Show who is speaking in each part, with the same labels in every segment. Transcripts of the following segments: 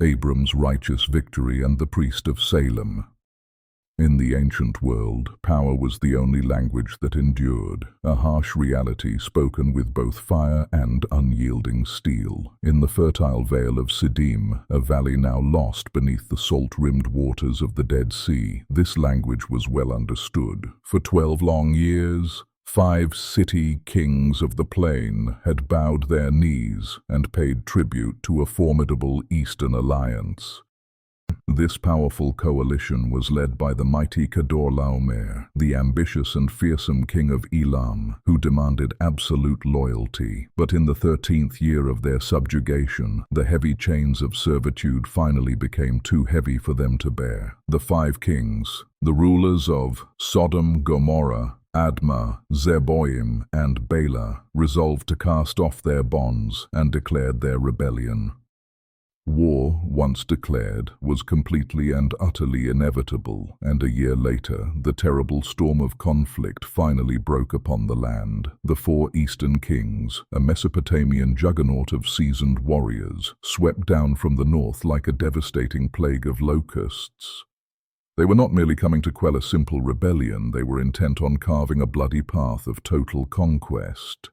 Speaker 1: Abram's righteous victory and the priest of Salem. In the ancient world, power was the only language that endured, a harsh reality spoken with both fire and unyielding steel. In the fertile vale of Siddim, a valley now lost beneath the salt-rimmed waters of the Dead Sea, this language was well understood. For 12 long years, 5 city kings of the plain had bowed their knees and paid tribute to a formidable Eastern alliance. This powerful coalition was led by the mighty Chedorlaomer, the ambitious and fearsome king of Elam, who demanded absolute loyalty. But in the 13th year of their subjugation, the heavy chains of servitude finally became too heavy for them to bear. The 5 kings, the rulers of Sodom, Gomorrah, Admah, Zeboim, and Bela, resolved to cast off their bonds and declared their rebellion. War, once declared, was completely and utterly inevitable, and a year later, the terrible storm of conflict finally broke upon the land. The 4 Eastern kings, a Mesopotamian juggernaut of seasoned warriors, swept down from the north like a devastating plague of locusts. They were not merely coming to quell a simple rebellion, they were intent on carving a bloody path of total conquest.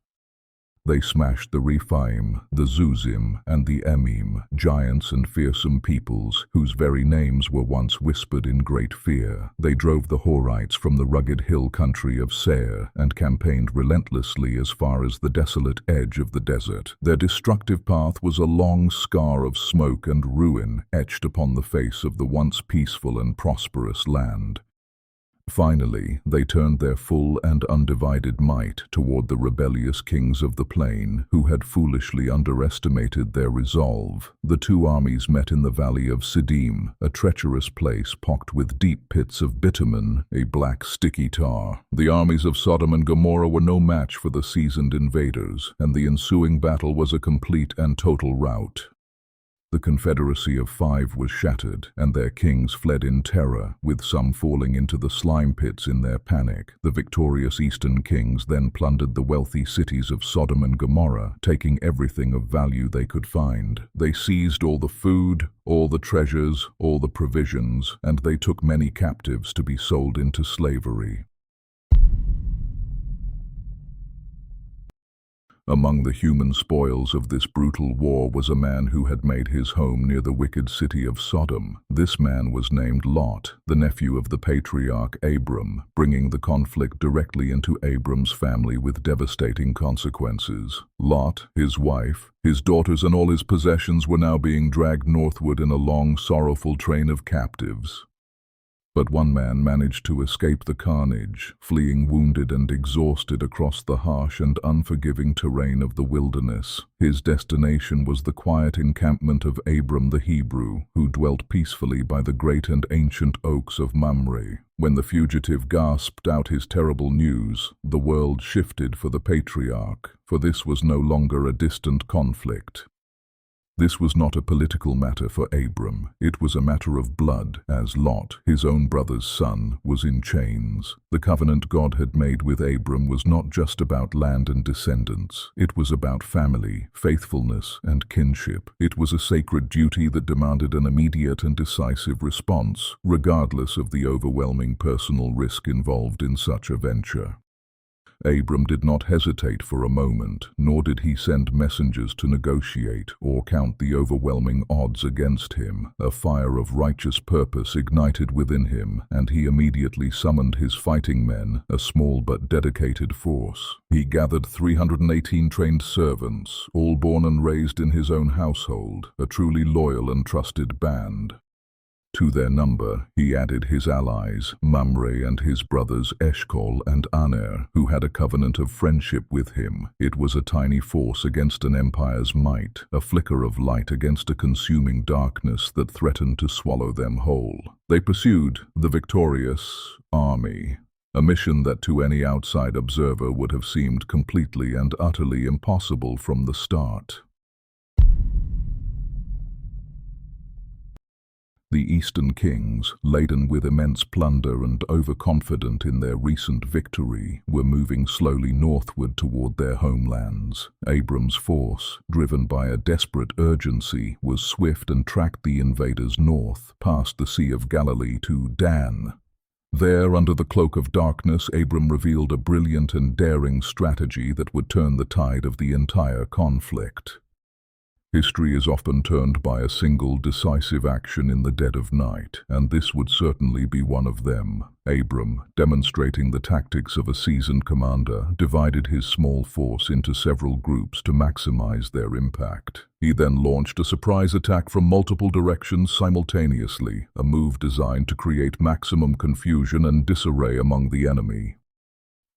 Speaker 1: They smashed the Rephaim, the Zuzim, and the Emim, giants and fearsome peoples whose very names were once whispered in great fear. They drove the Horites from the rugged hill country of Seir and campaigned relentlessly as far as the desolate edge of the desert. Their destructive path was a long scar of smoke and ruin etched upon the face of the once peaceful and prosperous land. Finally, they turned their full and undivided might toward the rebellious kings of the plain, who had foolishly underestimated their resolve. The 2 armies met in the valley of Siddim, a treacherous place pocked with deep pits of bitumen, a black sticky tar. The armies of Sodom and Gomorrah were no match for the seasoned invaders, and the ensuing battle was a complete and total rout. The confederacy of 5 was shattered, and their kings fled in terror, with some falling into the slime pits in their panic. The victorious Eastern kings then plundered the wealthy cities of Sodom and Gomorrah, taking everything of value they could find. They seized all the food, all the treasures, all the provisions, and they took many captives to be sold into slavery. Among the human spoils of this brutal war was a man who had made his home near the wicked city of Sodom. This man was named Lot, the nephew of the patriarch Abram, bringing the conflict directly into Abram's family with devastating consequences. Lot, his wife, his daughters and all his possessions were now being dragged northward in a long, sorrowful train of captives. But one man managed to escape the carnage, fleeing wounded and exhausted across the harsh and unforgiving terrain of the wilderness. His destination was the quiet encampment of Abram the Hebrew, who dwelt peacefully by the great and ancient oaks of Mamre. When the fugitive gasped out his terrible news, the world shifted for the patriarch, for this was no longer a distant conflict. This was not a political matter for Abram. It was a matter of blood, as Lot, his own brother's son, was in chains. The covenant God had made with Abram was not just about land and descendants. It was about family, faithfulness, and kinship. It was a sacred duty that demanded an immediate and decisive response, regardless of the overwhelming personal risk involved in such a venture. Abram did not hesitate for a moment, nor did he send messengers to negotiate or count the overwhelming odds against him. A fire of righteous purpose ignited within him, and he immediately summoned his fighting men, a small but dedicated force. He gathered 318 trained servants, all born and raised in his own household, a truly loyal and trusted band. To their number, he added his allies, Mamre and his brothers Eshcol and Aner, who had a covenant of friendship with him. It was a tiny force against an empire's might, a flicker of light against a consuming darkness that threatened to swallow them whole. They pursued the victorious army, a mission that to any outside observer would have seemed completely and utterly impossible from the start. The eastern kings, laden with immense plunder and overconfident in their recent victory, were moving slowly northward toward their homelands. Abram's force, driven by a desperate urgency, was swift and tracked the invaders north, past the Sea of Galilee to Dan. There, under the cloak of darkness, Abram revealed a brilliant and daring strategy that would turn the tide of the entire conflict. History is often turned by a single decisive action in the dead of night, and this would certainly be one of them. Abram, demonstrating the tactics of a seasoned commander, divided his small force into several groups to maximize their impact. He then launched a surprise attack from multiple directions simultaneously, a move designed to create maximum confusion and disarray among the enemy.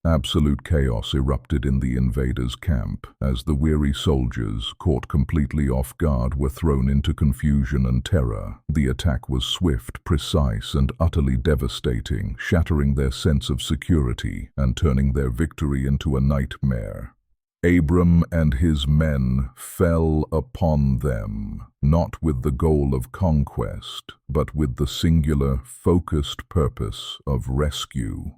Speaker 1: Absolute chaos erupted in the invaders' camp as the weary soldiers, caught completely off guard, were thrown into confusion and terror. The attack was swift, precise, and utterly devastating, shattering their sense of security and turning their victory into a nightmare. Abram and his men fell upon them, not with the goal of conquest, but with the singular, focused purpose of rescue.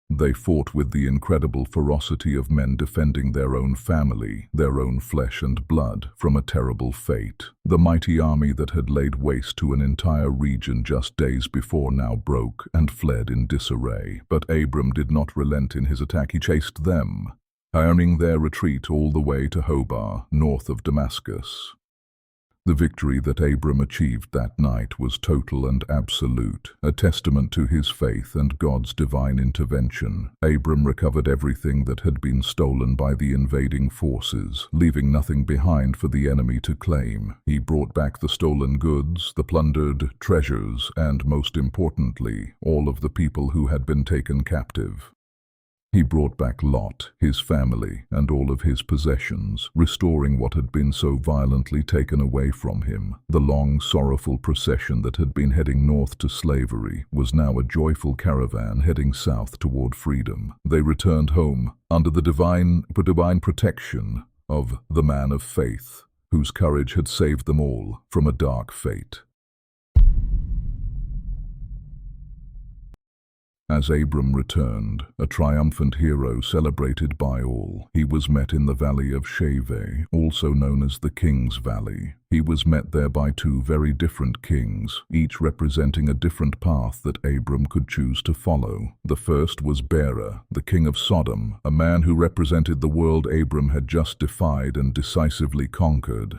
Speaker 1: They fought with the incredible ferocity of men defending their own family, their own flesh and blood, from a terrible fate. The mighty army that had laid waste to an entire region just days before now broke and fled in disarray. But Abram did not relent in his attack. He chased them, earning their retreat all the way to Hobar, north of Damascus. The victory that Abram achieved that night was total and absolute, a testament to his faith and God's divine intervention. Abram recovered everything that had been stolen by the invading forces, leaving nothing behind for the enemy to claim. He brought back the stolen goods, the plundered treasures, and most importantly, all of the people who had been taken captive. He brought back Lot, his family, and all of his possessions, restoring what had been so violently taken away from him. The long, sorrowful procession that had been heading north to slavery was now a joyful caravan heading south toward freedom. They returned home under the divine protection of the man of faith, whose courage had saved them all from a dark fate. As Abram returned, a triumphant hero celebrated by all, he was met in the valley of Shaveh, also known as the King's Valley. He was met there by two very different kings, each representing a different path that Abram could choose to follow. The first was Bera, the king of Sodom, a man who represented the world Abram had just defied and decisively conquered.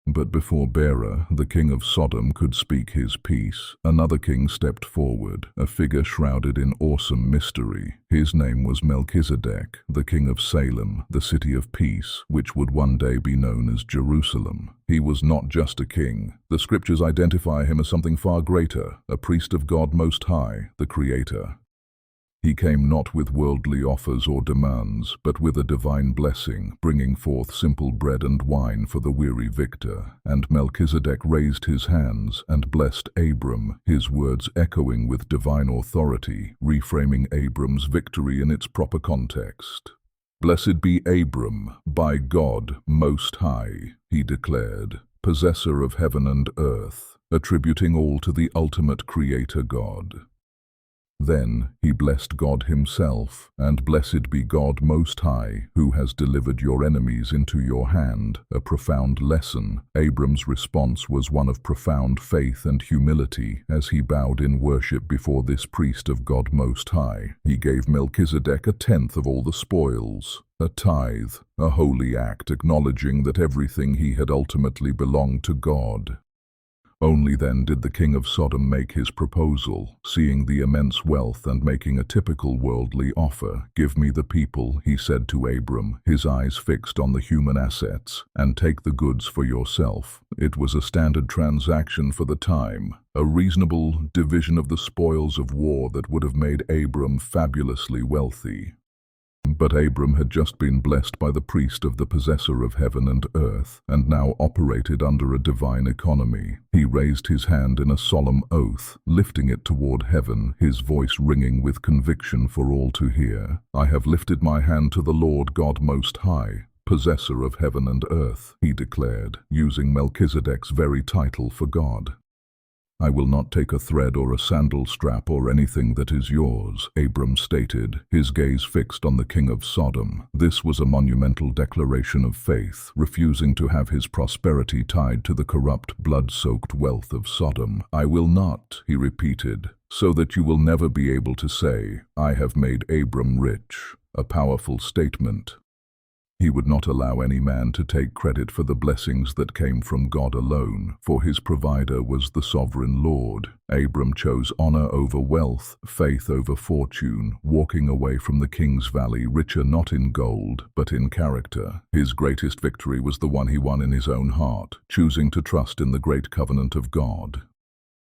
Speaker 1: But before Bera, the king of Sodom, could speak his piece, another king stepped forward, a figure shrouded in awesome mystery. His name was Melchizedek, the king of Salem, the city of peace, which would one day be known as Jerusalem. He was not just a king. The scriptures identify him as something far greater, a priest of God Most High, the Creator. He came not with worldly offers or demands, but with a divine blessing, bringing forth simple bread and wine for the weary victor. And Melchizedek raised his hands and blessed Abram, his words echoing with divine authority, reframing Abram's victory in its proper context. "Blessed be Abram, by God Most High," he declared, "possessor of heaven and earth," attributing all to the ultimate Creator God. Then he blessed God himself, and "Blessed be God Most High, who has delivered your enemies into your hand," a profound lesson. Abram's response was one of profound faith and humility as he bowed in worship before this priest of God Most High. He gave Melchizedek a tenth of all the spoils, a tithe, a holy act acknowledging that everything he had ultimately belonged to God. Only then did the king of Sodom make his proposal, seeing the immense wealth and making a typical worldly offer. "Give me the people," he said to Abram, his eyes fixed on the human assets, "and take the goods for yourself." It was a standard transaction for the time, a reasonable division of the spoils of war that would have made Abram fabulously wealthy. But Abram had just been blessed by the priest of the possessor of heaven and earth, and now operated under a divine economy. He raised his hand in a solemn oath, lifting it toward heaven, his voice ringing with conviction for all to hear. "I have lifted my hand to the Lord God Most High, possessor of heaven and earth," he declared, using Melchizedek's very title for God. "I will not take a thread or a sandal strap or anything that is yours," Abram stated, his gaze fixed on the king of Sodom. This was a monumental declaration of faith, refusing to have his prosperity tied to the corrupt, blood-soaked wealth of Sodom. "I will not," he repeated, "so that you will never be able to say, 'I have made Abram rich.'" A powerful statement. He would not allow any man to take credit for the blessings that came from God alone, for his provider was the sovereign Lord. Abram chose honor over wealth, faith over fortune, walking away from the king's valley richer not in gold, but in character. His greatest victory was the one he won in his own heart, choosing to trust in the great covenant of God.